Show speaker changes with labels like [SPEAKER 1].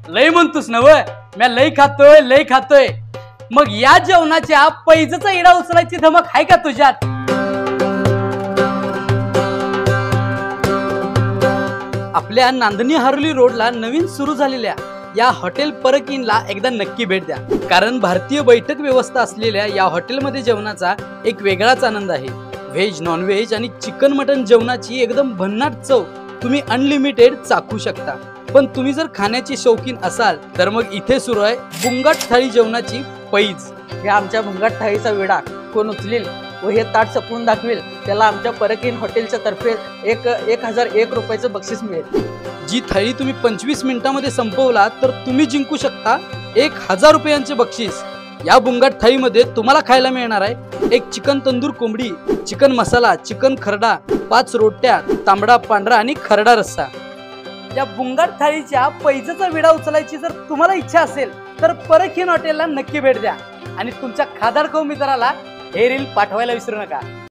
[SPEAKER 1] लय म्हणतोस ना व मी लय खातोय मग या जेवणाच्या पैजाचा इडा उचलायची धमक आहे का तुझ्यात? आपल्या नांदणी हरोली रोडला नवीन सुरू झालेल्या या हॉटेल परक इनला एकदा नक्की भेट द्या, कारण भारतीय बैठक व्यवस्था असलेल्या या हॉटेलमध्ये जेवणाचा एक वेगळाच आनंद आहे। व्हेज नॉन व्हेज आणि चिकन मटन जेवणाची एकदम भन्नाट चव तुम्ही अनलिमिटेड चाखू शकता। पण तुम्ही जर खाण्याची शौकीन असाल तर मग इथे सुरू आहे बुंगाट थाळी जेवणाची पैज।
[SPEAKER 2] या आमच्या बुंगाट थाळीचा विडा कोण उचलील व हे ताट सपवून दाखवेल त्याला आमच्या परक इन हॉटेलच्या तर्फे 1001 रुपयाचं बक्षीस मिळेल।
[SPEAKER 1] जी थाळी तुम्ही 25 मिनिटांमध्ये संपवला तर तुम्ही जिंकू शकता 1000 रुपयांचे बक्षीस। या बुंगाट थाळीमध्ये तुम्हाला खायला मिळणार आहे एक चिकन तंदूर कोंबडी, चिकन मसाला, चिकन खरडा, 5 रोट्या, तांबडा पांढरा आणि खरडा रस्सा। या बुंगाट थाळीच्या पैजाचा विडा उचलायची जर तुम्हाला इच्छा असेल तर परक इन हॉटेलला नक्की भेट द्या आणि तुमच्या खादाडखौ मित्राला हे रील पाठवायला विसरू नका।